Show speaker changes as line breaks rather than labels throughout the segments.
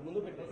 ముందు పెట్టిన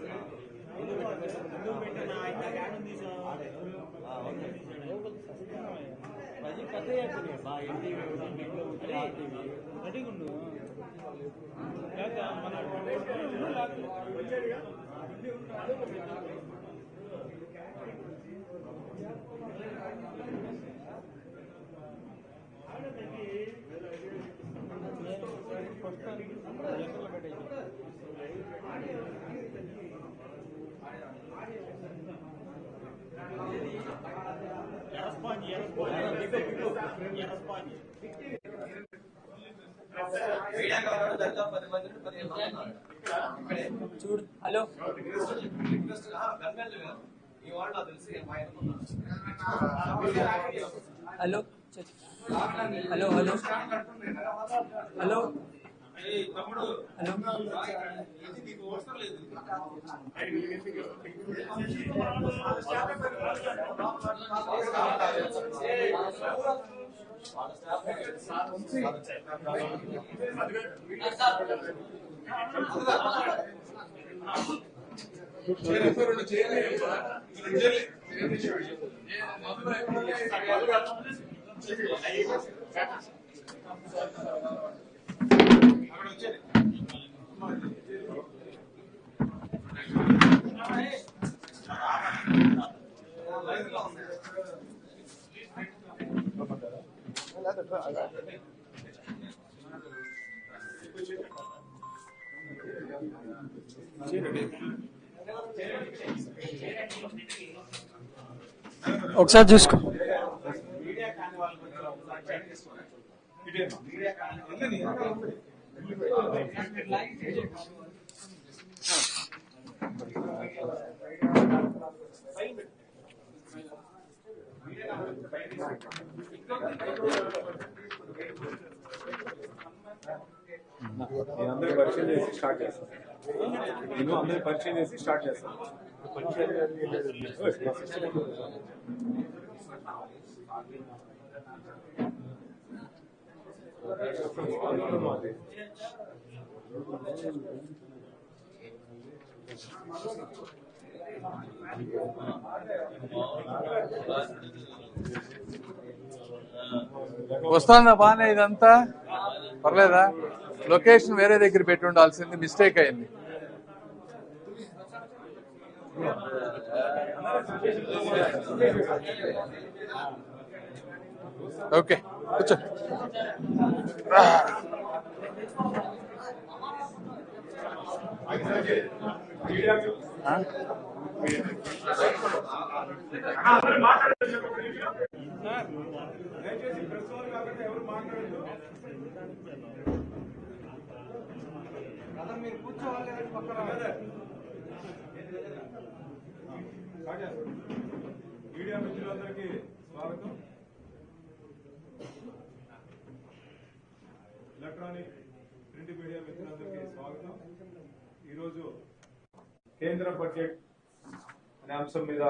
చూడు hello hello hello hello hello ఒకసారి చూసుకో.
అందరూ పరిచయం చేసి స్టార్ట్ చేస్తాను. అందరూ పరిచయం చేసి స్టార్ట్ చేస్తాను.
వస్తుందా బానే? ఇదంతా పర్లేదా? లొకేషన్ వేరే దగ్గర పెట్టి ఉండాల్సింది, మిస్టేక్ అయింది. ఓకే కూర్చో.
మీరు కూర్చోవాలి పక్కన. మీడియా మిత్రులందరికీ స్వాగతం. ఎలక్ట్రానిక్ ప్రింట్ మీడియా మిత్రులందరికీ స్వాగతం. ఈరోజు కేంద్ర బడ్జెట్ అనే అంశం మీద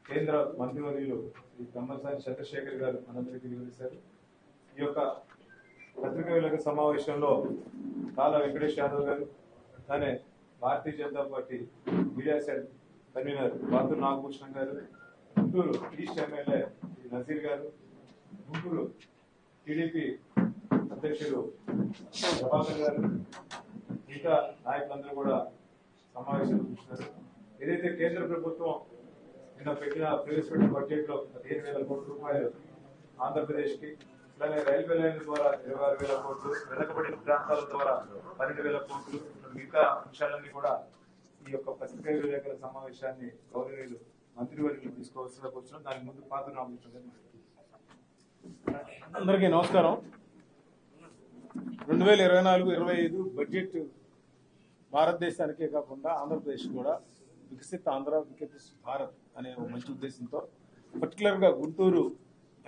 కేంద్ర మంత్రివర్యులు శ్రీ తమ్మసాని చంద్రశేఖర్ గారు మనందరికీ వివరిస్తారు. ఈ యొక్క పత్రికా విలేకరుల సమావేశంలో కాలా వెంకటేష్ యాదవ్ గారు, అలానే Bharatiya Janata Party media cell convener Bathuru Nagabhushan garu, Guntur east MLA Nazir గారు, గుంటూరు టీడీపీ అధ్యక్షుడు ప్రభాకర్ గారు, మిగతా నాయకులందరూ కూడా సమావేశంలో కూర్చున్నారు. ఏదైతే కేంద్ర ప్రభుత్వం నిన్న ప్రవేశపెట్టిన బడ్జెట్ లో 15,000 కోట్ల రూపాయలు ఆంధ్రప్రదేశ్ కి, అలానే రైల్వే లైన్ ద్వారా 26,000 కోట్లు, వెనకబడిన ప్రాంతాల ద్వారా 12,000 కోట్లు, మిగతా అంశాలన్నీ కూడా ఈ యొక్క పత్రికా విలేకరుల సమావేశాన్ని గౌరవనీయులు మంత్రివర్యులు తీసుకోవాల్సిన కూర్చున్నాం. దానికి ముందు పాత రామకృష్ణ గారు.
అందరికీ నమస్కారం. 2024-25 బడ్జెట్ భారతదేశానికే కాకుండా ఆంధ్రప్రదేశ్ కూడా వికసిత్ ఆంధ్ర వికసిత్ భారత్ అనే ఒక మంచి ఉద్దేశంతో పర్టికులర్గా గుంటూరు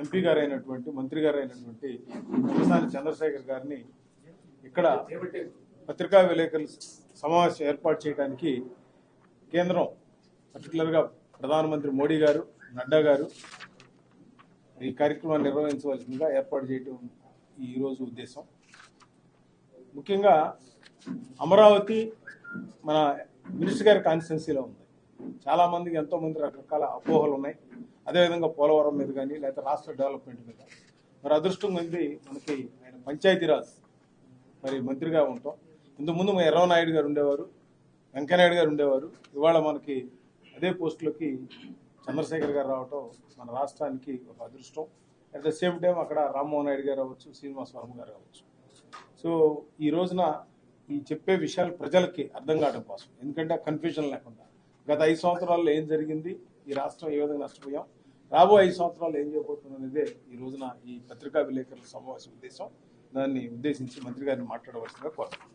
ఎంపీ గారు అయినటువంటి మంత్రి గారు అయినటువంటి తలసాని చంద్రశేఖర్ గారిని ఇక్కడ పత్రికా విలేకరుల సమావేశం ఏర్పాటు చేయడానికి కేంద్రం పర్టికులర్గా ప్రధానమంత్రి మోడీ గారు, నడ్డా గారు ఈ కార్యక్రమాన్ని నిర్వహించవలసిందిగా ఏర్పాటు చేయడం ఈరోజు ఉద్దేశం. ముఖ్యంగా అమరావతి మన మినిస్టర్ గారి కాన్స్టిట్యున్సీలో ఉంది. చాలామందికి ఎంతోమంది రకరకాల అపోహలు ఉన్నాయి. అదేవిధంగా పోలవరం మీద కానీ లేకపోతే రాష్ట్ర డెవలప్మెంట్ మీద. మరి అదృష్టం ఉంది మనకి ఆయన పంచాయతీరాజ్ మరి మంత్రిగా ఉంటాం. ఇంతకుముందు మా ఎర్రవనాయుడు గారు ఉండేవారు, వెంకయ్యనాయుడు గారు ఉండేవారు. ఇవాళ మనకి అదే పోస్టులోకి చంద్రశేఖర్ గారు రావటం మన రాష్ట్రానికి ఒక అదృష్టం. అట్ ద సేమ్ టైం అక్కడ రామ్మోహన్ నాయుడు గారు అవ్వచ్చు, శ్రీనివాస్ వర్మ గారు అవ్వచ్చు. సో ఈ రోజున ఈ చెప్పే విషయాలు ప్రజలకి అర్థం కావడం కోసం, ఎందుకంటే కన్ఫ్యూజన్ లేకుండా గత 5 సంవత్సరాల్లో ఏం జరిగింది, ఈ రాష్ట్రం ఏ విధంగా నష్టపోయాం, రాబో 5 సంవత్సరాలు ఏం చేయబోతుంది అనేదే ఈ రోజున ఈ పత్రికా విలేకరుల సమావేశం ఉద్దేశం. దాన్ని ఉద్దేశించి మంత్రి గారిని మాట్లాడవలసిందిగా కోరుతున్నాను.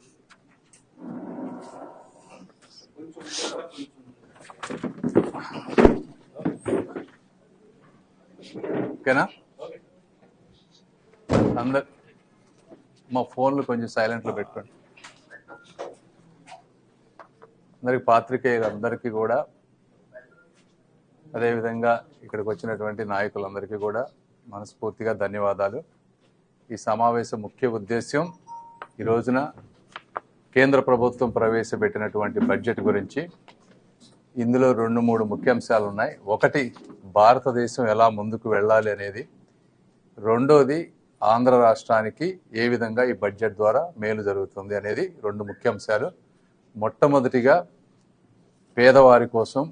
ఓకేనా? అందరు మా ఫోన్లు కొంచెం సైలెంట్లో పెట్టుకోండి. అందరికి పాత్రికేయులందరికీ కూడా, అదేవిధంగా ఇక్కడికి వచ్చినటువంటి నాయకులందరికీ కూడా మనస్ఫూర్తిగా ధన్యవాదాలు. ఈ సమావేశం ముఖ్య ఉద్దేశ్యం ఈ రోజున కేంద్ర ప్రభుత్వం ప్రవేశపెట్టినటువంటి బడ్జెట్ గురించి. ఇందులో 2-3 ముఖ్యాంశాలు ఉన్నాయి. ఒకటి, భారతదేశం ఎలా ముందుకు వెళ్ళాలి అనేది. రెండోది, ఆంధ్ర రాష్ట్రానికి ఏ విధంగా ఈ బడ్జెట్ ద్వారా మేలు జరుగుతుంది అనేది 2 ముఖ్యాంశాలు. మొట్టమొదటిగా పేదవారి కోసం,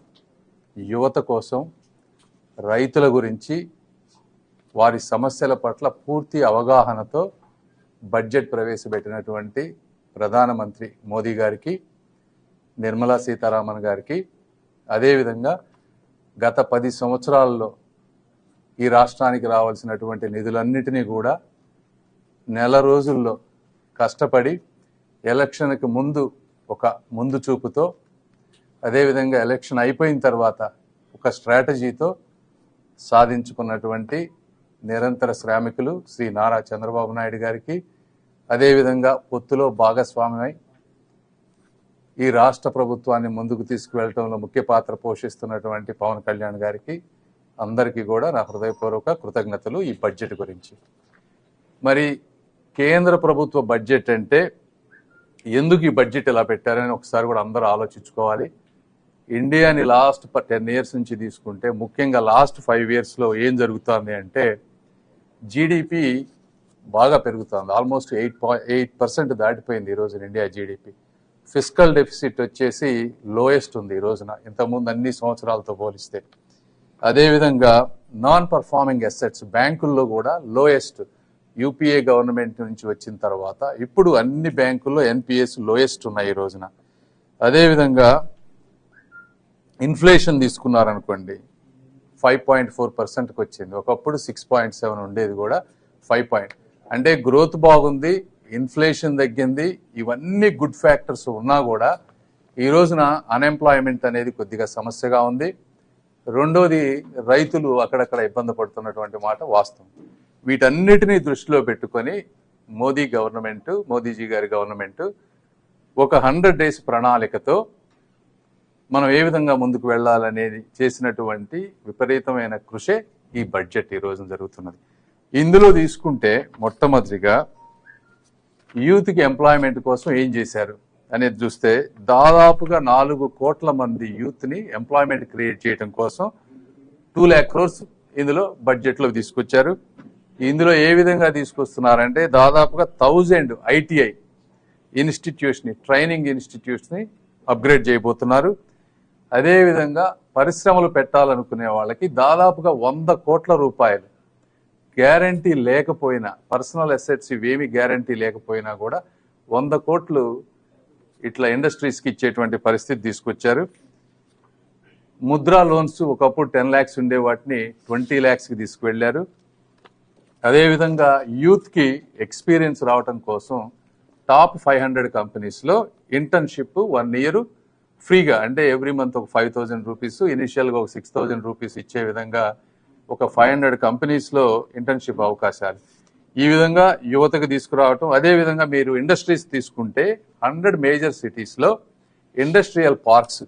యువత కోసం, రైతుల గురించి, వారి సమస్యల పట్ల పూర్తి అవగాహనతో బడ్జెట్ ప్రవేశపెట్టినటువంటి ప్రధానమంత్రి మోదీ గారికి, నిర్మలా సీతారామన్ గారికి, అదేవిధంగా గత 10 సంవత్సరాల్లో ఈ రాష్ట్రానికి రావాల్సినటువంటి నిధులన్నిటినీ కూడా నెల రోజుల్లో కష్టపడి ఎలక్షన్కి ముందు ఒక ముందు చూపుతో, అదేవిధంగా ఎలక్షన్ అయిపోయిన తర్వాత ఒక స్ట్రాటజీతో సాధించుకున్నటువంటి నిరంతర శ్రామికులు శ్రీ నారా చంద్రబాబు నాయుడు గారికి, అదేవిధంగా పొత్తులో భాగస్వామ్యమై ఈ రాష్ట్ర ప్రభుత్వాన్ని ముందుకు తీసుకువెళ్ళటంలో ముఖ్య పాత్ర పోషిస్తున్నటువంటి పవన్ కళ్యాణ్ గారికి, అందరికీ కూడా నా హృదయపూర్వక కృతజ్ఞతలు. ఈ బడ్జెట్ గురించి, మరి కేంద్ర ప్రభుత్వ బడ్జెట్ అంటే ఎందుకు ఈ బడ్జెట్ ఇలా పెట్టారని ఒకసారి కూడా అందరూ ఆలోచించుకోవాలి. ఇండియాని లాస్ట్ 10 years నుంచి తీసుకుంటే, ముఖ్యంగా లాస్ట్ 5 yearsలో ఏం జరుగుతుంది అంటే జీడిపి బాగా పెరుగుతుంది. ఆల్మోస్ట్ 8% దాటిపోయింది ఈరోజు ఇండియా జీడిపి. ఫిస్కల్ డెఫిసిట్ వచ్చేసి లోయెస్ట్ ఉంది ఈ రోజున, ఇంతకుముందు అన్ని సంవత్సరాలతో పోలిస్తే. అదేవిధంగా నాన్ పర్ఫార్మింగ్ అసెట్స్ బ్యాంకుల్లో కూడా లోయెస్ట్. యూపీఏ గవర్నమెంట్ నుంచి వచ్చిన తర్వాత ఇప్పుడు అన్ని బ్యాంకుల్లో ఎన్పిఎస్ లోయెస్ట్ ఉన్నాయి ఈ రోజున. అదేవిధంగా ఇన్ఫ్లేషన్ తీసుకున్నారనుకోండి, 5.4%కి వచ్చింది. ఒకప్పుడు 6.7 ఉండేది, కూడా 5. అంటే గ్రోత్ బాగుంది, ఇన్ఫ్లేషన్ తగ్గింది. ఇవన్నీ గుడ్ ఫ్యాక్టర్స్ ఉన్నా కూడా ఈ రోజున అన్ఎంప్లాయ్మెంట్ అనేది కొద్దిగా సమస్యగా ఉంది. రెండోది, రైతులు అక్కడక్కడ ఇబ్బంది పడుతున్నటువంటి మాట వాస్తవం. వీటన్నిటినీ దృష్టిలో పెట్టుకొని మోదీజీ గారి గవర్నమెంట్ ఒక 100 days ప్రణాళికతో మనం ఏ విధంగా ముందుకు వెళ్ళాలనేది చేసినటువంటి విపరీతమైన కృషే ఈ బడ్జెట్ ఈ రోజున జరుగుతున్నది. ఇందులో తీసుకుంటే మొట్టమొదటిగా యూత్కి ఎంప్లాయ్మెంట్ కోసం ఏం చేశారు అనేది చూస్తే, దాదాపుగా 4 కోట్ల మంది యూత్ని ఎంప్లాయ్మెంట్ క్రియేట్ చేయడం కోసం 2 lakh crores ఇందులో బడ్జెట్లో తీసుకొచ్చారు. ఇందులో ఏ విధంగా తీసుకొస్తున్నారంటే, దాదాపుగా 1000 ITI ట్రైనింగ్ ఇన్స్టిట్యూట్స్ని అప్గ్రేడ్ చేయబోతున్నారు. అదేవిధంగా పరిశ్రమలు పెట్టాలనుకునే వాళ్ళకి దాదాపుగా 100 కోట్ల రూపాయలు గ్యారంటీ లేకపోయినా, పర్సనల్ అసెట్స్ ఇవేమి గ్యారంటీ లేకపోయినా కూడా 100 కోట్లు ఇట్లా ఇండస్ట్రీస్కి ఇచ్చేటువంటి పరిస్థితి తీసుకొచ్చారు. ముద్రా లోన్స్ ఒకప్పుడు 10 lakhs ఉండే వాటిని 20 lakhsకి తీసుకువెళ్లారు. అదేవిధంగా యూత్కి ఎక్స్పీరియన్స్ రావటం కోసం టాప్ 500 కంపెనీస్లో ఇంటర్న్షిప్ 1 year ఫ్రీగా, అంటే ఎవ్రీ మంత్ ఒక 5,000 రూపీస్, ఇనిషియల్గా ఒక 6,000 రూపీస్ ఇచ్చే విధంగా ఒక 500 కంపెనీస్లో ఇంటర్న్షిప్ అవకాశాలు ఈ విధంగా యువతకు తీసుకురావటం. అదేవిధంగా మీరు ఇండస్ట్రీస్ తీసుకుంటే 100 మేజర్ సిటీస్లో ఇండస్ట్రియల్ పార్క్స్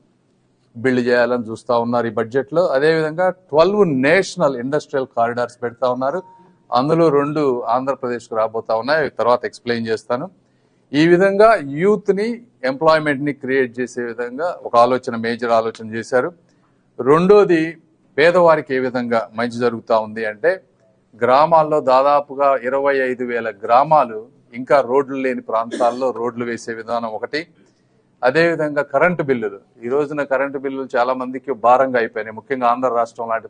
బిల్డ్ చేయాలని చూస్తూ ఉన్నారు ఈ బడ్జెట్లో. అదేవిధంగా 12 నేషనల్ ఇండస్ట్రియల్ కారిడార్స్ పెడతా ఉన్నారు. అందులో 2 ఆంధ్రప్రదేశ్కు రాబోతా ఉన్నాయి, తర్వాత ఎక్స్ప్లెయిన్ చేస్తాను. ఈ విధంగా యూత్ని, ఎంప్లాయ్మెంట్ని క్రియేట్ చేసే విధంగా ఒక మేజర్ ఆలోచన చేశారు. రెండోది, పేదవారికి ఏ విధంగా మంచి జరుగుతూ ఉంది అంటే, గ్రామాల్లో దాదాపుగా 25,000 గ్రామాలు ఇంకా రోడ్లు లేని ప్రాంతాల్లో రోడ్లు వేసే విధానం ఒకటి. అదేవిధంగా కరెంటు బిల్లులు, ఈ రోజున కరెంటు బిల్లులు చాలా మందికి భారంగా అయిపోయినాయి. ముఖ్యంగా ఆంధ్ర రాష్ట్రం లాంటి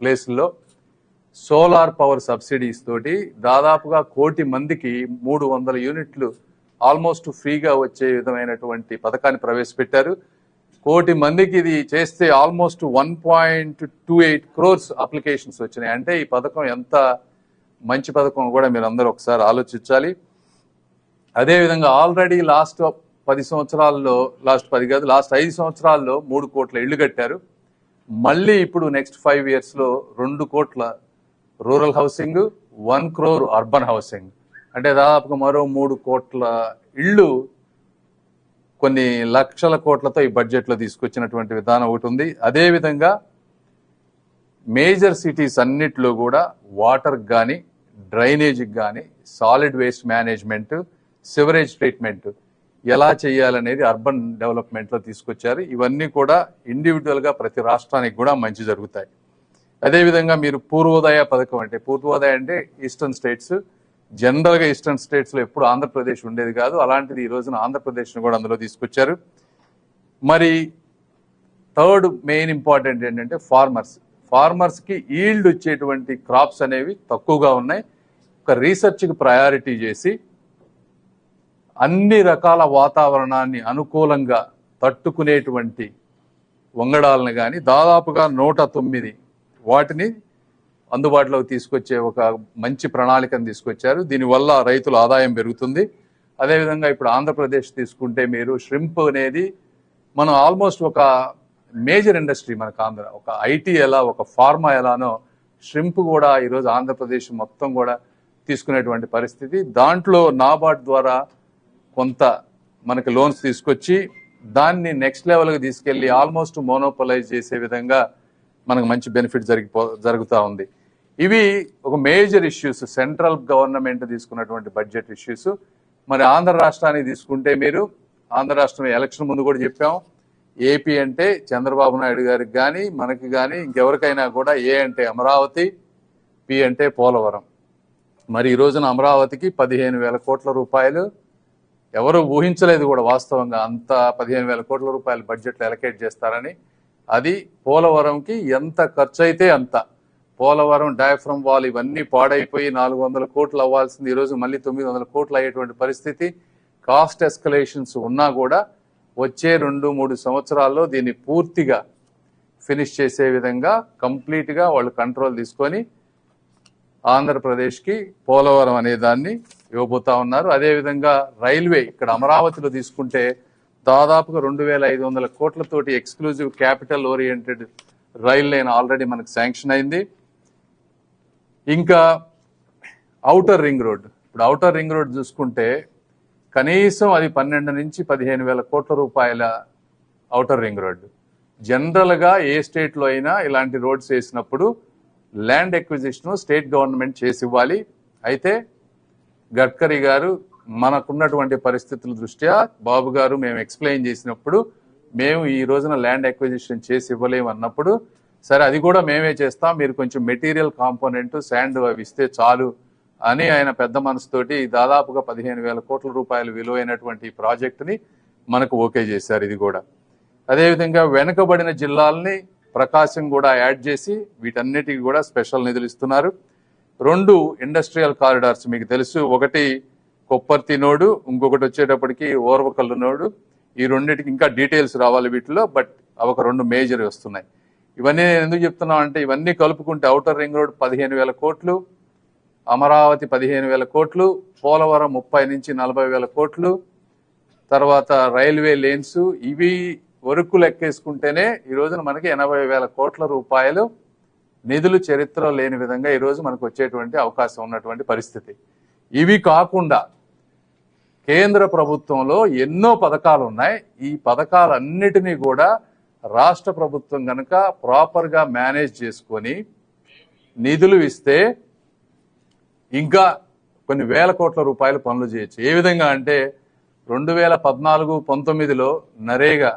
ప్లేసుల్లో సోలార్ పవర్ సబ్సిడీస్ తోటి దాదాపుగా 1 కోటి మందికి 300 యూనిట్లు ఆల్మోస్ట్ ఫ్రీగా వచ్చే విధమైనటువంటి పథకాన్ని ప్రవేశపెట్టారు. 1 కోటి మందికి ఇది చేస్తే ఆల్మోస్ట్ 1.28 crores అప్లికేషన్స్ వచ్చినాయి. అంటే ఈ పథకం ఎంత మంచి పథకం కూడా మీరు అందరూ ఒకసారి ఆలోచించాలి. అదేవిధంగా ఆల్రెడీ లాస్ట్ 5 సంవత్సరాల్లో 3 కోట్ల ఇళ్లు కట్టారు. మళ్ళీ ఇప్పుడు నెక్స్ట్ 5 yearsలో 2 కోట్ల rural housing, 1 crore urban housing, అంటే దాదాపుగా మరో 3 కోట్ల ఇళ్ళు కొన్ని లక్షల కోట్లతో ఈ బడ్జెట్లో తీసుకొచ్చినటువంటి విధానం ఒకటి ఉంది. అదేవిధంగా మేజర్ సిటీస్ అన్నిట్లో కూడా వాటర్కి కానీ, డ్రైనేజ్కి కానీ, solid waste management, sewerage treatment ఎలా చేయాలనేది అర్బన్ డెవలప్మెంట్లో తీసుకొచ్చారు. ఇవన్నీ కూడా ఇండివిజువల్గా ప్రతి రాష్ట్రానికి కూడా మంచి జరుగుతాయి. అదేవిధంగా మీరు పూర్వోదయ పథకం, అంటే పూర్వోదయ అంటే ఈస్టర్న్ స్టేట్స్, జనరల్గా ఈస్టర్న్ స్టేట్స్లో ఎప్పుడు ఆంధ్రప్రదేశ్ ఉండేది కాదు, అలాంటిది ఈ రోజున ఆంధ్రప్రదేశ్ను కూడా అందులో తీసుకొచ్చారు. మరి థర్డ్ మెయిన్ ఇంపార్టెంట్ ఏంటంటే ఫార్మర్స్కి ఈల్డ్ వచ్చేటువంటి క్రాప్స్ అనేవి తక్కువగా ఉన్నాయి. ఒక రీసెర్చ్కి ప్రయారిటీ చేసి అన్ని రకాల వాతావరణాన్ని అనుకూలంగా తట్టుకునేటువంటి వంగడాలను కానీ దాదాపుగా 109 వాటిని అందుబాటులోకి తీసుకొచ్చే ఒక మంచి ప్రణాళికను తీసుకొచ్చారు. దీనివల్ల రైతుల ఆదాయం పెరుగుతుంది. అదేవిధంగా ఇప్పుడు ఆంధ్రప్రదేశ్ తీసుకుంటే మీరు ష్రింప్ అనేది మనం ఆల్మోస్ట్ ఒక మేజర్ ఇండస్ట్రీ మనకు ఆంధ్ర, ఒక ఐటీ ఎలా, ఒక ఫార్మా ఎలానో ష్రింప్ కూడా ఈరోజు ఆంధ్రప్రదేశ్ మొత్తం కూడా తీసుకునేటువంటి పరిస్థితి. దాంట్లో నాబార్డ్ ద్వారా కొంత మనకి లోన్స్ తీసుకొచ్చి దాన్ని నెక్స్ట్ లెవెల్కి తీసుకెళ్లి ఆల్మోస్ట్ మోనోపలైజ్ చేసే విధంగా మనకు మంచి బెనిఫిట్ జరుగుతూ ఉంది. ఇవి ఒక మేజర్ ఇష్యూస్, సెంట్రల్ గవర్నమెంట్ తీసుకున్నటువంటి బడ్జెట్ ఇష్యూస్. మరి ఆంధ్ర రాష్ట్రాన్ని తీసుకుంటే మీరు, ఆంధ్ర రాష్ట్రం ఎలక్షన్ ముందు కూడా చెప్పాం, ఏపీ అంటే చంద్రబాబు నాయుడు గారికి కానీ మనకి కానీ ఇంకెవరికైనా కూడా ఏ అంటే అమరావతి, పి అంటే పోలవరం. మరి ఈ రోజున అమరావతికి 15,000 కోట్ల రూపాయలు, ఎవరు ఊహించలేదు కూడా వాస్తవంగా అంత 15,000 కోట్ల రూపాయలు బడ్జెట్లో అలొకేట్ చేస్తారని. అది పోలవరంకి ఎంత ఖర్చు అయితే అంత. పోలవరం డయాఫ్రమ్ వాల్ ఇవన్నీ పాడైపోయి 400 కోట్లు అవ్వాల్సింది ఈరోజు మళ్ళీ 900 కోట్లు అయ్యేటువంటి పరిస్థితి. కాస్ట్ ఎస్కలేషన్స్ ఉన్నా కూడా వచ్చే 2-3 సంవత్సరాల్లో దీన్ని పూర్తిగా ఫినిష్ చేసే విధంగా కంప్లీట్గా వాళ్ళు కంట్రోల్ తీసుకొని ఆంధ్రప్రదేశ్కి పోలవరం అనే దాన్ని ఇవ్వబోతా ఉన్నారు. అదేవిధంగా రైల్వే, ఇక్కడ అమరావతిలో తీసుకుంటే దాదాపుగా 2,500 కోట్లతోటి exclusive capital oriented rail line already మనకు శాంక్షన్ అయింది. ఇంకా ఔటర్ రింగ్ రోడ్, ఇప్పుడు ఔటర్ రింగ్ రోడ్ చూసుకుంటే కనీసం అది 12,000 నుంచి 15,000 కోట్ల రూపాయల ఔటర్ రింగ్ రోడ్. జనరల్గా ఏ స్టేట్లో అయినా ఇలాంటి రోడ్స్ వేసినప్పుడు ల్యాండ్ ఎక్విజిషన్ స్టేట్ గవర్నమెంట్ చేసి ఇవ్వాలి. అయితే గడ్కరీ గారు మనకున్నటువంటి పరిస్థితుల దృష్ట్యా బాబు గారు మేము ఎక్స్ప్లెయిన్ చేసినప్పుడు మేము ఈ రోజున ల్యాండ్ ఎక్విజిషన్ చేసి ఇవ్వలేము అన్నప్పుడు, సరే అది కూడా మేమే చేస్తాం, మీరు కొంచెం మెటీరియల్ కాంపోనెంట్ శాండ్ అవి ఇస్తే చాలు అని ఆయన పెద్ద మనసుతోటి దాదాపుగా 15,000 కోట్ల రూపాయలు విలువైనటువంటి ఈ ప్రాజెక్టుని మనకు ఓకే చేశారు. ఇది కూడా అదేవిధంగా వెనుకబడిన జిల్లాలని ప్రకాశం కూడా యాడ్ చేసి వీటన్నిటికి కూడా స్పెషల్ నిధులు ఇస్తున్నారు. 2 ఇండస్ట్రియల్ కారిడార్స్ మీకు తెలుసు, ఒకటి కొప్పర్తి నోడు, ఇంకొకటి వచ్చేటప్పటికి ఓర్వకల్లు నోడు. ఈ రెండింటికి ఇంకా డీటెయిల్స్ రావాలి వీటిలో, బట్ అవి ఒక 2 మేజర్ వస్తున్నాయి. ఇవన్నీ నేను ఎందుకు చెప్తున్నాం అంటే ఇవన్నీ కలుపుకుంటే ఔటర్ రింగ్ రోడ్ 15,000 కోట్లు, అమరావతి 15,000 కోట్లు, పోలవరం 30 నుంచి 40,000 కోట్లు, తర్వాత రైల్వే లేన్స్, ఇవి వరకు లెక్కేసుకుంటేనే ఈ రోజున మనకి 80,000 కోట్ల రూపాయలు నిధులు చరిత్రలో లేని విధంగా ఈ రోజు మనకు వచ్చేటువంటి అవకాశం ఉన్నటువంటి పరిస్థితి. ఇవి కాకుండా కేంద్ర ప్రభుత్వంలో ఎన్నో పథకాలు ఉన్నాయి. ఈ పథకాలన్నిటినీ కూడా రాష్ట్ర ప్రభుత్వం కనుక ప్రాపర్గా మేనేజ్ చేసుకొని నిధులు ఇస్తే ఇంకా కొన్ని వేల కోట్ల రూపాయలు పనులు చేయొచ్చు. ఏ విధంగా అంటే 2014-19లో నరేగా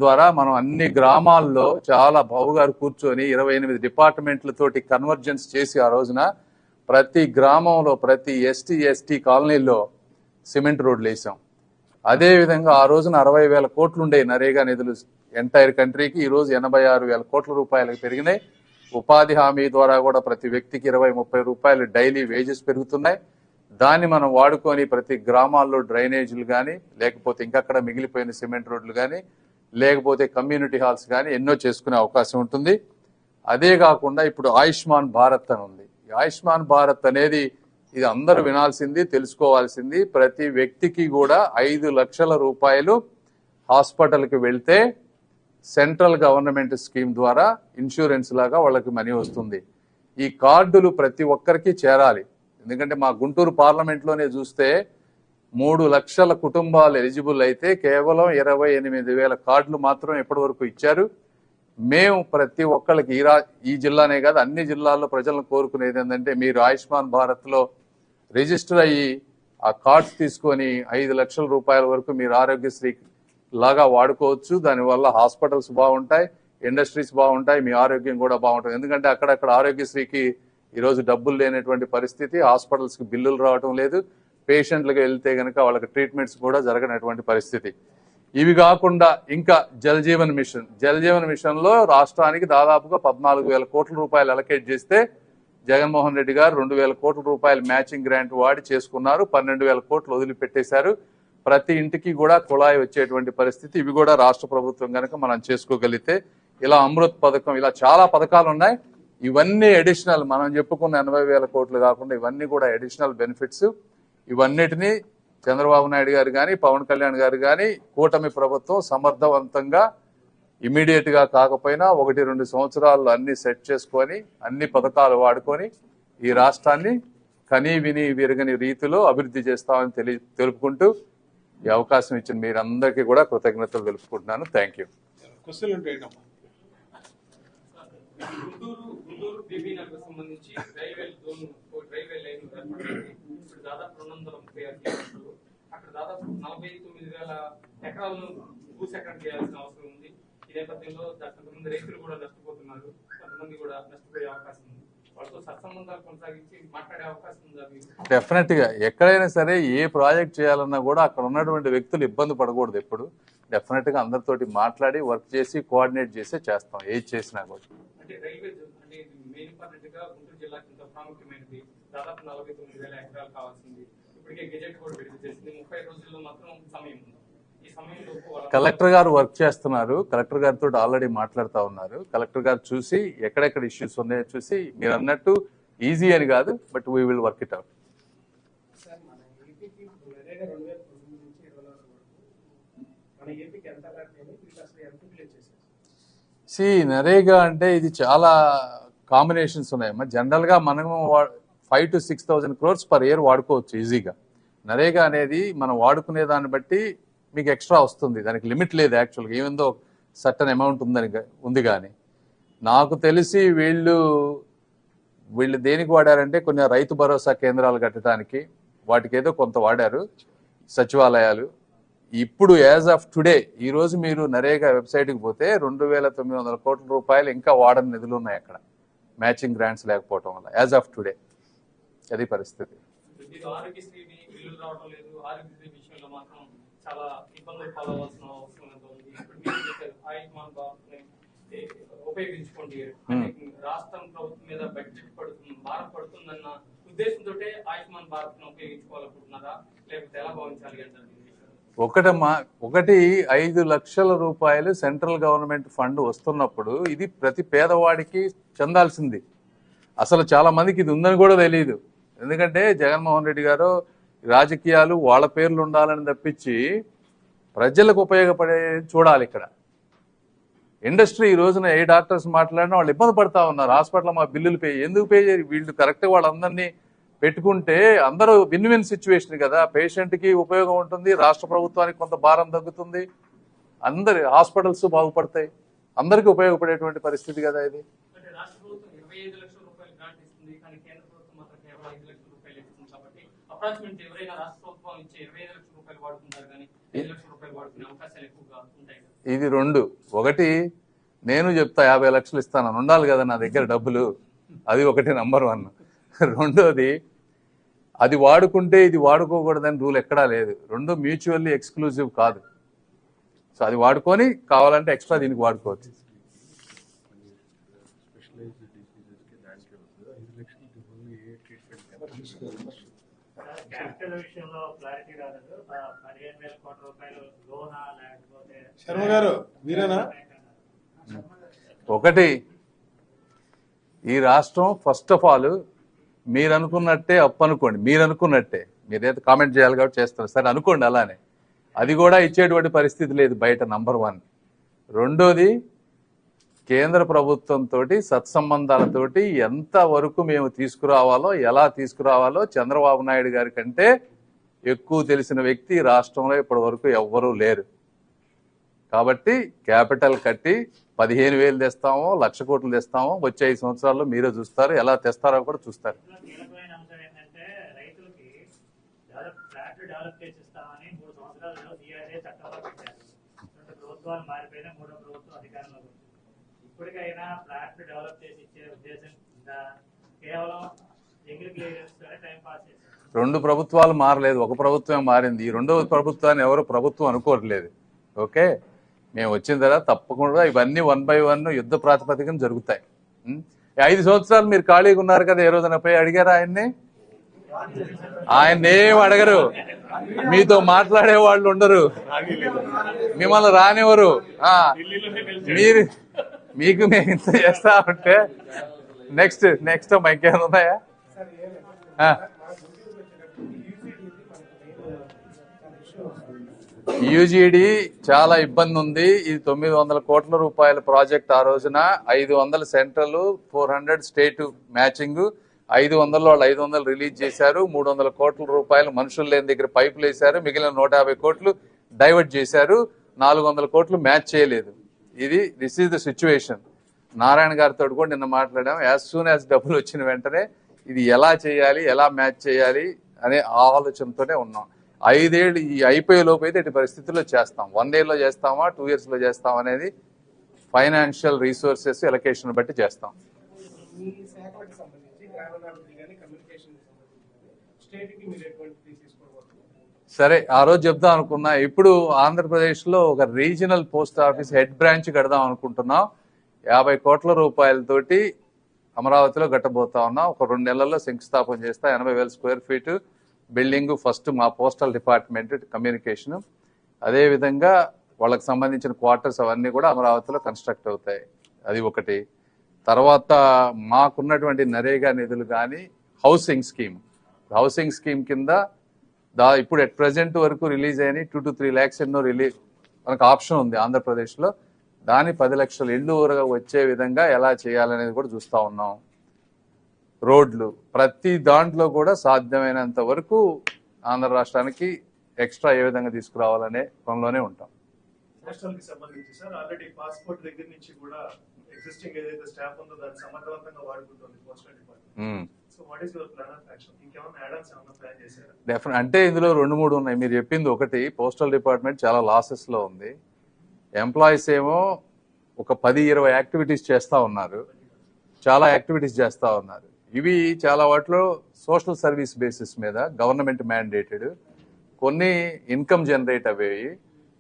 ద్వారా మనం అన్ని గ్రామాల్లో చాలా బావుగారు కూర్చొని 28 డిపార్ట్మెంట్లతోటి కన్వర్జెన్స్ చేసి ఆ రోజున ప్రతి గ్రామంలో ప్రతి ఎస్టీ కాలనీలో సిమెంట్ రోడ్లు వేసాం. అదేవిధంగా ఆ రోజున 60,000 కోట్లు ఉండే నరేగా నిధులు ఎంటైర్ కంట్రీకి, ఈ రోజు 86,000 కోట్ల రూపాయలకు పెరిగినాయి. ఉపాధి హామీ ద్వారా కూడా ప్రతి వ్యక్తికి 20-30 రూపాయలు డైలీ వేజెస్ పెరుగుతున్నాయి. దాన్ని మనం వాడుకొని ప్రతి గ్రామాల్లో డ్రైనేజీలు కానీ, లేకపోతే ఇంకక్కడ మిగిలిపోయిన సిమెంట్ రోడ్లు కానీ, లేకపోతే కమ్యూనిటీ హాల్స్ కానీ ఎన్నో చేసుకునే అవకాశం ఉంటుంది. అదే కాకుండా ఇప్పుడు ఆయుష్మాన్ భారత్ అని ఉంది. ఆయుష్మాన్ భారత్ అనేది ఇది అందరూ వినాల్సింది, తెలుసుకోవాల్సింది. ప్రతి వ్యక్తికి కూడా 5 లక్షల రూపాయలు హాస్పిటల్కి వెళ్తే సెంట్రల్ గవర్నమెంట్ స్కీమ్ ద్వారా ఇన్సూరెన్స్ లాగా వాళ్ళకి మనీ వస్తుంది. ఈ కార్డులు ప్రతి ఒక్కరికి చేరాలి. ఎందుకంటే మా గుంటూరు పార్లమెంట్లోనే చూస్తే 3 లక్షల కుటుంబాలు ఎలిజిబుల్ అయితే కేవలం 28,000 కార్డులు మాత్రం ఎప్పటి వరకు ఇచ్చారు. మేము ప్రతి ఒక్కళ్ళకి ఈ జిల్లానే కాదు అన్ని జిల్లాల్లో ప్రజలను కోరుకునేది ఏంటంటే మీరు ఆయుష్మాన్ భారత్లో రిజిస్టర్ అయ్యి ఆ కార్డ్స్ తీసుకొని 5 లక్షల రూపాయల వరకు మీరు ఆరోగ్యశ్రీ లాగా వాడుకోవచ్చు. దానివల్ల హాస్పిటల్స్ బాగుంటాయి, ఇండస్ట్రీస్ బాగుంటాయి, మీ ఆరోగ్యం కూడా బాగుంటుంది. ఎందుకంటే అక్కడక్కడ ఆరోగ్యశ్రీకి ఈరోజు డబ్బులు లేనటువంటి పరిస్థితి, హాస్పిటల్స్కి బిల్లులు రావటం లేదు, పేషెంట్లకు వెళ్తే కనుక వాళ్ళకి ట్రీట్మెంట్స్ కూడా జరగనటువంటి పరిస్థితి. ఇవి కాకుండా ఇంకా జల్ జీవన్ మిషన్లో రాష్ట్రానికి దాదాపుగా 14,000 కోట్ల రూపాయలు అలకేట్ చేస్తే జగన్మోహన్ రెడ్డి గారు 2,000 కోట్ల రూపాయలు మ్యాచింగ్ గ్రాంట్ వాడి చేసుకున్నారు. 12,000 కోట్లు వదిలిపెట్టేశారు. ప్రతి ఇంటికి కూడా కుళాయి వచ్చేటువంటి పరిస్థితి. ఇవి కూడా రాష్ట్ర ప్రభుత్వం కనుక మనం చేసుకోగలిగితే, ఇలా అమృత్ పథకం, ఇలా చాలా పథకాలు ఉన్నాయి. ఇవన్నీ అడిషనల్, మనం చెప్పుకున్న 80,000 కోట్లు కాకుండా ఇవన్నీ కూడా అడిషనల్ బెనిఫిట్స్. ఇవన్నిటినీ చంద్రబాబు నాయుడు గారు కానీ, పవన్ కళ్యాణ్ గారు కానీ, కూటమి ప్రభుత్వం సమర్థవంతంగా ఇమీడియట్ గా కాకపోయినా 1-2 సంవత్సరాల్లో అన్ని సెట్ చేసుకొని అన్ని పథకాలు వాడుకొని ఈ రాష్ట్రాన్ని కనీ విని విరగని రీతిలో అభివృద్ధి చేస్తామని తెలుపుకుంటూ ఈ అవకాశం ఇచ్చిన మీరందరికీ కూడా కృతజ్ఞతలు తెలుపుకుంటున్నాను. Thank you.
క్వశ్చన్ ఉంటాయమ్మా.
గుంటూరు బీబీ నగర్ సంబంధించి రైల్వే లైన్ ఇప్పుడు దాదాపు 236 కిలోమీటర్లు, అక్కడ దాదాపు 49,000 ఎకరాలను భూసేకరణ చేయాల్సిన అవసరం ఉంది. ఈ నేపథ్యంలో కొంతమంది రైతులు కూడా నష్టపోతున్నారు, కొంతమంది కూడా నష్టపోయే అవకాశం ఉంది. వాళ్ళతో సత్సంబంధాలు కొనసాగించి మాట్లాడే అవకాశం ఉందా?
డెఫినెట్ గా ఎక్కడైనా సరే ఏ ప్రాజెక్ట్ చేయాలన్నా కూడా అక్కడ ఉన్నటువంటి వ్యక్తులు ఇబ్బంది పడకూడదు. ఎప్పుడు డెఫినెట్ గా అందరితోటి మాట్లాడి వర్క్ చేసి కోఆర్డినేట్ చేసి చేస్తాం ఏది చేసినా కూడా.
అంటే రైల్వే అంటే మెయిన్ ఇంపార్టెంట్ గా గుంటూరు జిల్లాకి ఇంత ప్రాముఖ్యమైనది, దాదాపు 49,000 ఎకరాలు కావాల్సింది. ఇప్పటికే గెజెట్ కూడా విడుదల చేసింది. 30 రోజుల్లో మాత్రం సమయం ఉంది. ఈ సమయంలో
కలెక్టర్ గారు వర్క్ చేస్తున్నారు. కలెక్టర్ గారితో ఆల్రెడీ మాట్లాడుతూ ఉన్నారు. కలెక్టర్ గారు చూసి ఎక్కడెక్కడ ఇష్యూస్ ఉన్నాయో చూసి మీరు అన్నట్టు ఈజీ అని కాదు, but we will work it out. NREGA అంటే ఇది చాలా కాంబినేషన్స్ ఉన్నాయమ్మా. జనరల్ గా మనము 5,000 to 6,000 crores పర్ ఇయర్ వాడుకోవచ్చు ఈజీగా. నరేగా అనేది మనం వాడుకునే దాన్ని బట్టి మీకు ఎక్స్ట్రా వస్తుంది, దానికి లిమిట్ లేదు యాక్చువల్గా, ఏమిందో సర్టన్ అమౌంట్ ఉంది. కానీ నాకు తెలిసి వీళ్ళు దేనికి వాడారంటే కొన్ని రైతు భరోసా కేంద్రాలు కట్టడానికి వాటికి ఏదో కొంత వాడారు, సచివాలయాలు. ఇప్పుడు యాజ్ ఆఫ్ టుడే ఈ రోజు మీరు నరేగా వెబ్సైట్కి పోతే 2,900 కోట్ల రూపాయలు ఇంకా వాడని నిధులు ఉన్నాయి అక్కడ, మ్యాచింగ్ గ్రాంట్స్ లేకపోవడం వల్ల. యాజ్ ఆఫ్ టుడే అది పరిస్థితి.
చాలా ఇబ్బందులు పాలవలసిన అవసరం ఉంది. మీరు చెప్పారు ఆయుష్మాన్ భారత్ ఉపయోగించుకోండి అంటే రాష్ట్రం ప్రభుత్వం మీద బడ్జెట్ పడుతుంది భారం పడుతుందన్న ఉద్దేశంతో ఆయుష్మాన్ భారత్ ను ఉపయోగించుకోవాలనుకుంటున్నారా లేకపోతే ఎలా భావించాలి అంటారు?
ఒకటి 5 లక్షల రూపాయలు సెంట్రల్ గవర్నమెంట్ ఫండ్ వస్తున్నప్పుడు ఇది ప్రతి పేదవాడికి చెందాల్సింది. అసలు చాలా మందికి ఇది ఉందని కూడా తెలియదు. ఎందుకంటే జగన్మోహన్ రెడ్డి గారు రాజకీయాలు వాళ్ళ పేర్లు ఉండాలని తప్పించి ప్రజలకు ఉపయోగపడే చూడాలి. ఇక్కడ ఇండస్ట్రీ ఈ రోజున ఏ డాక్టర్స్ మాట్లాడినా వాళ్ళు ఇబ్బంది పడతా ఉన్నారు. హాస్పిటల్ మా బిల్లులు ఎందుకు పే చేయరు వీళ్ళు? కరెక్ట్గా వాళ్ళందరినీ పెట్టుకుంటే అందరూ విన్ విన్ సిచ్యువేషన్ కదా. పేషెంట్కి ఉపయోగం ఉంటుంది, రాష్ట్ర ప్రభుత్వానికి కొంత భారం తగ్గుతుంది, అందరి హాస్పిటల్స్ బాగుపడతాయి, అందరికీ ఉపయోగపడేటువంటి పరిస్థితి కదా ఇది.
రాష్ట్ర ప్రభుత్వం 25 లక్షల రూపాయలు గ్రాంట్ ఇస్తుంది కానీ కేంద్ర ప్రభుత్వం మాత్రం కేవలం 5 లక్షల రూపాయలు ఇస్తుంది. కాబట్టి అప్రాక్సిమేట్ ఎవరైనా రాష్ట్ర ప్రభుత్వం ఇచ్చే 25 లక్షల రూపాయలు వాడుకుంటారు కానీ 5 లక్షల రూపాయలు వాడుకునే అవకాశాలు ఎక్కువగా ఉంటాయి.
ఇది రెండు. ఒకటి నేను చెప్తా 50 లక్షలు ఇస్తాను ఉండాలి కదా నా దగ్గర డబ్బులు, అది ఒకటి నంబర్ 1. రెండోది అది వాడుకుంటే ఇది వాడుకోకూడదని రూల్ ఎక్కడా లేదు. రెండు మ్యూచువల్లీ ఎక్స్క్లూజివ్ కాదు. సో అది వాడుకొని కావాలంటే ఎక్స్ట్రా దీనికి వాడుకోవచ్చు.
శర్మ గారు మీరేనా?
ఒకటి ఈ రాష్ట్రం ఫస్ట్ ఆఫ్ ఆల్ మీరు అనుకున్నట్టే అప్పు అనుకోండి, మీరు అనుకున్నట్టే మీరైతే కామెంట్ చేయాలి కాబట్టి చేస్తారు సరే అనుకోండి అలానే, అది కూడా ఇచ్చేటువంటి పరిస్థితి లేదు బయట నంబర్ 1. రెండోది కేంద్ర ప్రభుత్వంతో సత్సంబంధాలతోటి ఎంత వరకు మేము తీసుకురావాలో ఎలా తీసుకురావాలో చంద్రబాబు నాయుడు గారి కంటే ఎక్కువ తెలిసిన వ్యక్తి రాష్ట్రంలో ఇప్పటి వరకు ఎవ్వరూ లేరు. కాబట్టి క్యాపిటల్ కట్టి 15,000 తెస్తామో 1,00,000 కోట్లు తెస్తామో వచ్చే 5 సంవత్సరాల్లో మీరే చూస్తారు, ఎలా తెస్తారో కూడా చూస్తారు.
ఇప్పటికైనా ఫ్లాట్ డెవలప్ చేసి ఇచ్చే ఉద్దేశం కేవలం జంగిల్ క్లియరెన్స్ టైం పాస్ చేస్తారు.
2 ప్రభుత్వాలు మారలేదు, ఒక ప్రభుత్వమే మారింది. ఈ రెండవ ప్రభుత్వాన్ని ఎవరు ప్రభుత్వం అనుకోవట్లేదు. ఓకే, మేము వచ్చిన తర్వాత తప్పకుండా ఇవన్నీ 1 by 1 యుద్ధ ప్రాతిపదికన జరుగుతాయి. 5 సంవత్సరాలు మీరు ఖాళీగా ఉన్నారు కదా, ఏ రోజున పోయి అడిగారా ఆయన్ని? ఆయన ఏం అడగరు, మీతో మాట్లాడే వాళ్ళు ఉండరు, మిమ్మల్ని రానివ్వరు. మీకు మేము ఇంత చేస్తా ఉంటే నెక్స్ట్ ఇంకేమైనా ఉన్నాయా? యూజీడీ చాలా ఇబ్బంది ఉంది. ఇది 900 కోట్ల రూపాయల ప్రాజెక్ట్. ఆ రోజున 500 సెంట్రల్, 400 స్టేట్ మ్యాచింగ్, 500 వాళ్ళు 500 రిలీజ్ చేశారు. 300 కోట్ల రూపాయలు మనుషులు లేని దగ్గర పైపులు వేశారు, మిగిలిన 150 కోట్లు డైవర్ట్ చేశారు, 400 కోట్లు మ్యాచ్ చేయలేదు. This is the situation. Narayana గారితో కూడా నిన్న మాట్లాడాం. యాజ్ సూన్ యాజ్ డబ్బులు వచ్చిన వెంటనే ఇది ఎలా చేయాలి, ఎలా మ్యాచ్ చేయాలి అనే ఆలోచనతోనే ఉన్నాం. 5 ఏళ్ళు ఈ అయిపోయే లోపు అయితే ఇటు పరిస్థితుల్లో చేస్తాం. 1 year లో చేస్తామా 2 years లో చేస్తాం అనేది ఫైనాన్షియల్ రిసోర్సెస్ ఎలకేషన్ బట్టి చేస్తాం. సరే ఆ రోజు చెప్దాం అనుకున్నా. ఇప్పుడు ఆంధ్రప్రదేశ్ లో ఒక regional post office head branch కడదాం అనుకుంటున్నాం. 50 కోట్ల రూపాయలతోటి అమరావతిలో కట్టబోతా ఉన్నాం. ఒక 2 నెలల్లో శంకుస్థాపన చేస్తా. 80,000 స్క్వేర్ ఫీట్ బిల్డింగ్ ఫస్ట్ మా పోస్టల్ డిపార్ట్మెంట్ కమ్యూనికేషన్, అదేవిధంగా వాళ్ళకి సంబంధించిన క్వార్టర్స్ అవన్నీ కూడా అమరావతిలో కన్స్ట్రక్ట్ అవుతాయి. అది ఒకటి. తర్వాత మాకున్నటువంటి నరేగా నిధులు కానీ హౌసింగ్ స్కీమ్ కింద ఇప్పుడు అట్ ప్రెసెంట్ వరకు రిలీజ్ అయినాయి 2 to 3 lakhs ఎన్నో రిలీజ్ మనకు ఆప్షన్ ఉంది ఆంధ్రప్రదేశ్లో. దాని 10 లక్షల ఇళ్ళు ఊరగా వచ్చే విధంగా ఎలా చేయాలనేది కూడా చూస్తూ ఉన్నాం. రోడ్లు ప్రతి దాంట్లో కూడా సాధ్యమైనంత వరకు ఆంధ్ర రాష్ట్రానికి ఎక్స్ట్రా ఏ విధంగా తీసుకురావాలనే పనిలోనే ఉంటాం.
పోస్టల్కి సంబంధించి సార్ ఆల్రెడీ పాస్పోర్ట్ దగ్గర నుంచి కూడా ఎగ్జిస్టింగ్ ఏదైతే స్టాఫ్ ఉందో దాన్ని సమర్థవంతంగా వాడుకుంటుంది postal department. So what is your plan of action? ఇంకేమైనా యాడ్-ఆన్స్ ఏమైనా ప్లాన్ చేశారా?
డెఫినెట్ అంటే ఇందులో 2-3 ఉన్నాయి. మీరు చెప్పింది ఒకటి, పోస్టల్ డిపార్ట్మెంట్ చాలా లాసెస్ లో ఉంది. ఎంప్లాయీస్ ఏమో ఒక 10-20 యాక్టివిటీస్ చేస్తూ ఉన్నారు, చాలా యాక్టివిటీస్ చేస్తూ ఉన్నారు. ఇవి చాలా వాటిలో సోషల్ సర్వీస్ బేసిస్ మీద గవర్నమెంట్ మ్యాండేటెడ్, కొన్ని ఇన్కమ్ జనరేట్ అయ్యేవి,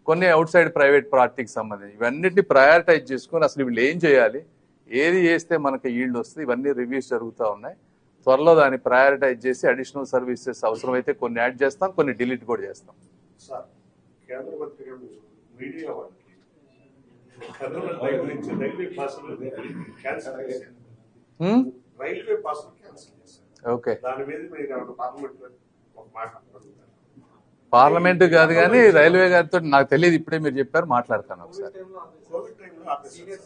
కొన్ని అవుట్ సైడ్ ప్రైవేట్ పార్టీకి సంబంధించి ఇవన్నిటిని ప్రయారిటైజ్ చేసుకొని అసలు వీళ్ళు ఏం చేయాలి, ఏది చేస్తే మనకి ఈల్డ్ వస్తుంది, ఇవన్నీ రివ్యూస్ జరుగుతూ ఉన్నాయి. త్వరలో దాన్ని ప్రయారిటైజ్ చేసి అడిషనల్ సర్వీసెస్ అవసరమైతే కొన్ని యాడ్ చేస్తాం, కొన్ని డిలీట్ కూడా చేస్తాం.
సార్, కేంద్ర మంత్రి గారు మీడియా వాళ్ళకి కర్నూలు రైలు నుంచి రైల్వే పాసులు క్యాన్సిల్ చేశారు. రైల్వే పాసులు క్యాన్సిల్ చేశారు.
ఓకే,
దాని మీద మీరు పార్లమెంట్ ఒక మాట
పార్లమెంట్ కాదు కానీ రైల్వే గారితో నాకు తెలియదు, ఇప్పుడే మీరు చెప్పారు, మాట్లాడతాను ఒకసారి.
కోవిడ్ టైంలో ఆపేశారు.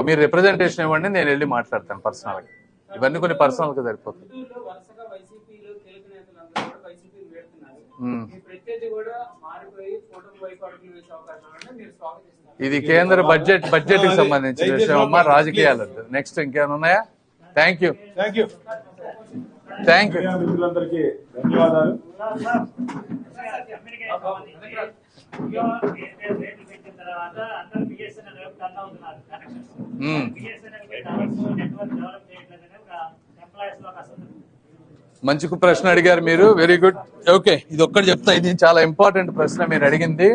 మీరు రిప్రజెంటేషన్ ఇవ్వండి, నేను వెళ్ళి మాట్లాడతాను పర్సనల్ గా. ఇవన్నీ కొన్ని పర్సనల్ గా సరిపోతుంది.
గుంటూరులో వరుసగా వైసీపీలో కీలక నేతలందరూ కూడా వైసీపీని వేడుతున్నారు. ఈ ప్రత్యర్థి కూడా మారిపోయి కూటమి వైపు అడుగులు వేసే అవకాశం ఉంటే మీరు స్వాగతిస్తున్నారు.
ఇది కేంద్ర బడ్జెట్ కి సంబంధించిన విషయం అమ్మా, రాజకీయాలు. నెక్స్ట్ ఇంకేమైనా ఉన్నాయా? Thank you.
మిత్రులందరికీ ధన్యవాదాలు.
రేట్లు పెట్టిన తర్వాత అందరూ బిఎస్ఎన్ఎల్ వైపు టర్న్ అవుతున్నారు. బిఎస్ఎన్ఎల్ నెట్వర్క్ డెవలప్ చేయట్లేదని ఎంప్లాయీస్ లో అసలు
మంచి ప్రశ్న అడిగారు మీరు, వెరీ గుడ్. ఓకే, ఇది ఒక్కటి చెప్తా, ఇది చాలా ఇంపార్టెంట్ ప్రశ్న మీరు అడిగింది.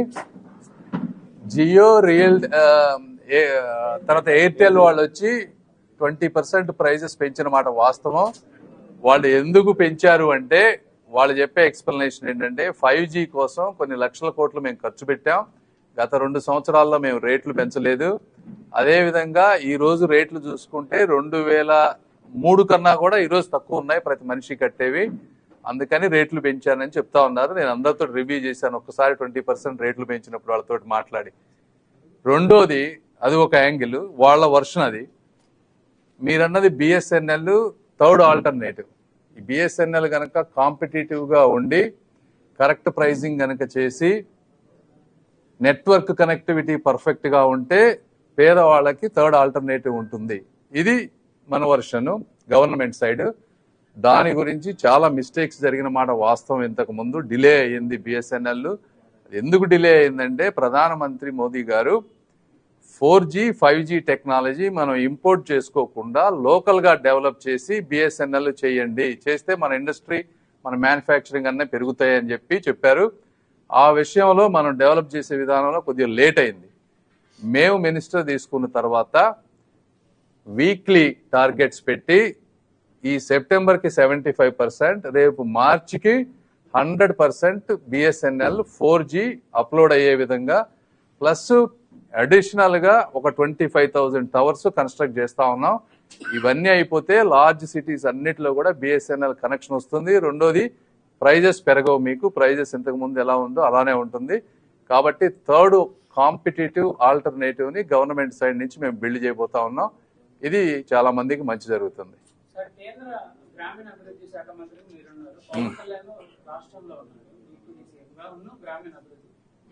జియో రియల్ తర్వాత ఎయిర్టెల్ వాళ్ళు వచ్చి 20% ప్రైజెస్ పెంచిన మాట వాస్తవం. వాళ్ళు ఎందుకు పెంచారు అంటే వాళ్ళు చెప్పే ఎక్స్ప్లెనేషన్ ఏంటంటే 5G కోసం కొన్ని లక్షల కోట్లు మేము ఖర్చు పెట్టాం, గత 2 సంవత్సరాల్లో మేము రేట్లు పెంచలేదు. అదేవిధంగా ఈ రోజు రేట్లు చూసుకుంటే 2003 కన్నా కూడా ఈరోజు తక్కువ ఉన్నాయి ప్రతి మనిషి కట్టేవి, అందుకని రేట్లు పెంచానని చెప్తా ఉన్నారు. నేను అందరితో రివ్యూ చేశాను ఒక్కసారి 20% రేట్లు పెంచినప్పుడు వాళ్ళతో మాట్లాడి. రెండోది, అది ఒక యాంగిల్, వాళ్ళ వర్షన్ అది. మీరన్నది బిఎస్ఎన్ఎల్ థర్డ్ ఆల్టర్నేటివ్. ఈ బిఎస్ఎన్ఎల్ కనుక కాంపిటేటివ్ గా ఉండి కరెక్ట్ ప్రైజింగ్ కనుక చేసి నెట్వర్క్ కనెక్టివిటీ పర్ఫెక్ట్ గా ఉంటే పేదవాళ్ళకి థర్డ్ ఆల్టర్నేటివ్ ఉంటుంది. ఇది మన వర్షన్ గవర్నమెంట్ సైడ్. దాని గురించి చాలా మిస్టేక్స్ జరిగిన మాట వాస్తవం. ఇంతకు ముందు డిలే అయ్యింది బిఎస్ఎన్ఎల్. ఎందుకు డిలే అయిందంటే ప్రధానమంత్రి మోదీ గారు 4G 5G టెక్నాలజీ మనం ఇంపోర్ట్ చేసుకోకుండా లోకల్ గా డెవలప్ చేసి బిఎస్ఎన్ఎల్ చేయండి, చేస్తే మన ఇండస్ట్రీ మన మ్యానుఫ్యాక్చరింగ్ అన్నీ పెరుగుతాయని చెప్పారు. ఆ విషయంలో మనం డెవలప్ చేసే విధానంలో కొద్దిగా లేట్ అయింది. మేము మినిస్టర్ తీసుకున్న తర్వాత వీక్లీ టార్గెట్స్ పెట్టి ఈ సెప్టెంబర్కి 75%, రేపు మార్చికి 100% బిఎస్ఎన్ఎల్ 4G అప్లోడ్ అయ్యే విధంగా, ప్లస్ అడిషనల్ గా ఒక 25,000 టవర్స్ కన్స్ట్రక్ట్ చేస్తా ఉన్నాం. ఇవన్నీ అయిపోతే లార్జ్ సిటీస్ అన్నిటిలో కూడా బిఎస్ఎన్ఎల్ కనెక్షన్ వస్తుంది. రెండోది, ప్రైజెస్ పెరగవు, మీకు ప్రైజెస్ ఇంతకు ముందు ఎలా ఉందో అలానే ఉంటుంది. కాబట్టి థర్డ్ కాంపిటేటివ్ ఆల్టర్నేటివ్ ని గవర్నమెంట్ సైడ్ నుంచి మేము బిల్డ్ చేయబోతా ఉన్నాం. ఇది చాలా మందికి మంచి జరుగుతుంది.
సార్, కేంద్ర గ్రామీణ అభివృద్ధి శాఖ మంత్రి మీరున్నారు, పవన్ కళ్యాణ్ రాష్ట్రంలో ఉన్నారు, గ్రామీణ అభివృద్ధి